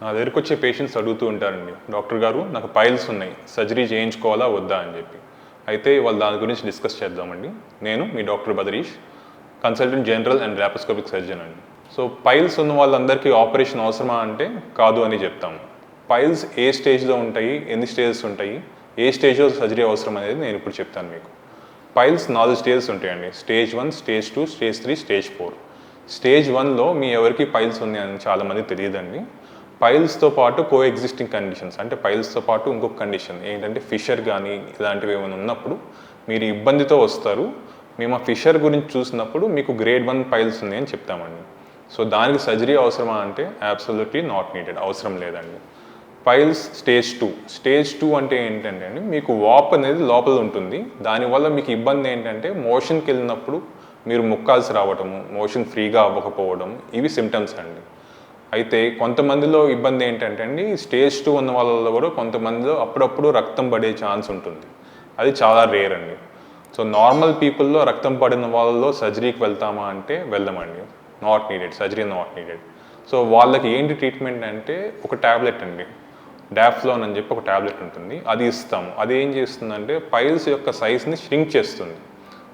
నా దగ్గరికి వచ్చే పేషెంట్స్ అడుగుతూ ఉంటారండి, డాక్టర్ గారు నాకు పైల్స్ ఉన్నాయి, సర్జరీ చేయించుకోవాలా వద్దా అని చెప్పి. అయితే వాళ్ళు దాని గురించి డిస్కస్ చేద్దామండి. నేను మీ doctor Badarish, consultant general and laparoscopic surgeon అండి. సో పైల్స్ ఉన్న వాళ్ళందరికీ ఆపరేషన్ అవసరమా అంటే కాదు అని చెప్తాము. పైల్స్ ఏ స్టేజ్లో ఉంటాయి, ఎన్ని స్టేజెస్ ఉంటాయి, ఏ స్టేజ్లో సర్జరీ అవసరం అనేది నేను ఇప్పుడు చెప్తాను మీకు. పైల్స్ 4 స్టేజెస్ ఉంటాయండి. Stage 1, stage 2, stage 3, stage 4. Stage 1లో మీ ఎవరికి పైల్స్ ఉన్నాయని చాలామంది తెలియదండి. పైల్స్తో పాటు కో ఎగ్జిస్టింగ్ కండిషన్స్, అంటే పైల్స్తో పాటు ఇంకొక కండిషన్ ఏంటంటే ఫిషర్ కానీ ఇలాంటివి ఏమైనా ఉన్నప్పుడు మీరు ఇబ్బందితో వస్తారు. మేము ఆ ఫిషర్ గురించి చూసినప్పుడు మీకు గ్రేడ్ 1 పైల్స్ ఉన్నాయని చెప్తామండి. సో దానికి సర్జరీ అవసరమా అంటే అబ్సల్యూట్లీ నాట్ నీడెడ్, అవసరం లేదండి. Piles stage 2. స్టేజ్ 2 అంటే ఏంటంటే అండి, మీకు వాప్ అనేది లోపల ఉంటుంది. దానివల్ల మీకు ఇబ్బంది ఏంటంటే మోషన్కి వెళ్ళినప్పుడు మీరు ముక్కాల్సి రావటము, మోషన్ ఫ్రీగా అవ్వకపోవడం, ఇవి సిమ్టమ్స్ అండి. అయితే కొంతమందిలో ఇబ్బంది ఏంటంటే అండి, స్టేజ్ 2 ఉన్న వాళ్ళలో కూడా కొంతమందిలో అప్పుడప్పుడు రక్తం పడే ఛాన్స్ ఉంటుంది. అది చాలా రేర్ అండి. సో నార్మల్ పీపుల్లో రక్తం పడిన వాళ్ళలో సర్జరీకి వెళ్తామా అంటే వెళ్ళమండి. Not needed, surgery not needed. So వాళ్ళకి ఏంటి ట్రీట్మెంట్ అంటే ఒక ట్యాబ్లెట్ అండి, డాఫ్లోన్ అని చెప్పి ఒక ట్యాబ్లెట్ ఉంటుంది, అది ఇస్తాము. అది ఏం చేస్తుందంటే పైల్స్ యొక్క సైజ్ని ష్రింక్ చేస్తుంది.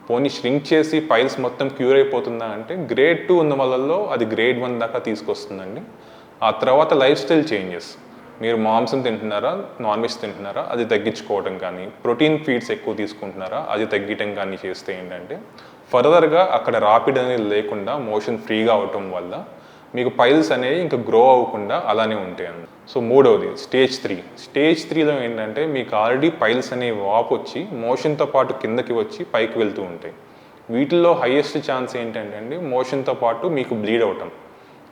పోనీ ష్రింక్ చేసి పైల్స్ మొత్తం క్యూర్ అయిపోతుందా అంటే గ్రేడ్ 2 ఉన్న వాళ్ళల్లో అది గ్రేడ్ 1 దాకా తీసుకొస్తుందండి. ఆ తర్వాత లైఫ్ స్టైల్ చేంజెస్, మీరు మాంసం తింటున్నారా, నాన్ వెజ్ తింటున్నారా, అది తగ్గించుకోవడం కానీ, ప్రోటీన్ ఫీడ్స్ ఎక్కువ తీసుకుంటున్నారా, అది తగ్గించడం కానీ చేస్తే ఏంటంటే ఫర్దర్గా అక్కడ రాపిడ్ అనేది లేకుండా మోషన్ ఫ్రీగా అవటం వల్ల మీకు పైల్స్ అనేవి ఇంకా గ్రో అవ్వకుండా అలానే ఉంటాయి అన్నమాట. సో మూడవది స్టేజ్ 3. స్టేజ్ 3లో ఏంటంటే మీకు ఆల్రెడీ పైల్స్ అనే వాపు వచ్చి మోషన్తో పాటు కిందకి వచ్చి పైకి వెళ్తూ ఉంటాయి. వీటిల్లో హైయెస్ట్ ఛాన్స్ ఏంటంటే అండి, మోషన్తో పాటు మీకు బ్లీడ్ అవటం.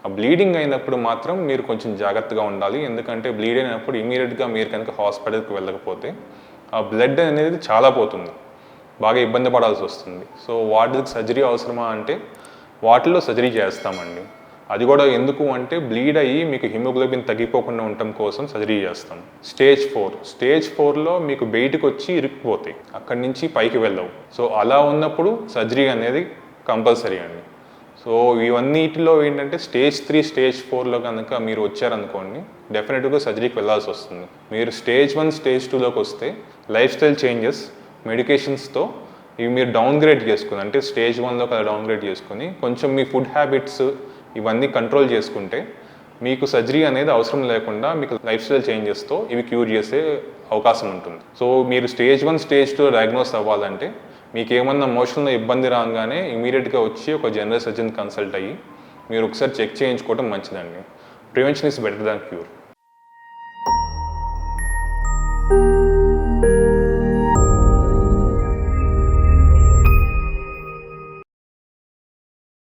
ఆ బ్లీడింగ్ అయినప్పుడు మాత్రం మీరు కొంచెం జాగ్రత్తగా ఉండాలి. ఎందుకంటే బ్లీడ్ అయినప్పుడు ఇమీడియట్గా మీరు కనుక హాస్పిటల్కి వెళ్ళకపోతే ఆ బ్లడ్ అనేది చాలా పోతుంది, బాగా ఇబ్బంది పడాల్సి వస్తుంది. సో వాటికి సర్జరీ అవసరమా అంటే వాటిల్లో సర్జరీ చేస్తామండి. అది కూడా ఎందుకు అంటే బ్లీడ్ అయ్యి మీకు హిమోగ్లోబిన్ తగ్గిపోకుండా ఉండటం కోసం సర్జరీ చేస్తాం. స్టేజ్ 4. స్టేజ్ 4లో మీకు బయటకు వచ్చి ఇరుక్కుపోతాయి, అక్కడి నుంచి పైకి వెళ్ళవు. సో అలా ఉన్నప్పుడు సర్జరీ అనేది కంపల్సరీ అండి. సో ఇవన్నిటిలో ఏంటంటే స్టేజ్ 3, స్టేజ్ 4లో కనుక మీరు వచ్చారనుకోండి డెఫినెట్గా సర్జరీకి వెళ్ళాల్సి వస్తుంది. మీరు స్టేజ్ 1, స్టేజ్ 2లోకి వస్తే లైఫ్ స్టైల్ చేంజెస్, మెడికేషన్స్తో ఇవి మీరు డౌన్గ్రేడ్ చేసుకుని, అంటే స్టేజ్ 1లో కదా డౌన్గ్రేడ్ చేసుకుని కొంచెం మీ ఫుడ్ హ్యాబిట్స్ ఇవన్నీ కంట్రోల్ చేసుకుంటే మీకు సర్జరీ అనేది అవసరం లేకుండా మీకు లైఫ్ స్టైల్ చేంజెస్తో ఇవి క్యూర్ చేసే అవకాశం ఉంటుంది. సో మీరు స్టేజ్ 1, స్టేజ్ 2 డయాగ్నోస్ అవ్వాలంటే మీకు ఏమన్నా మోషన్లో ఇబ్బంది రాగానే ఇమీడియట్గా వచ్చి ఒక జనరల్ సర్జన్ కన్సల్ట్ అయ్యి మీరు ఒకసారి చెక్ చేయించుకోవడం మంచిదండి. Prevention is better than cure.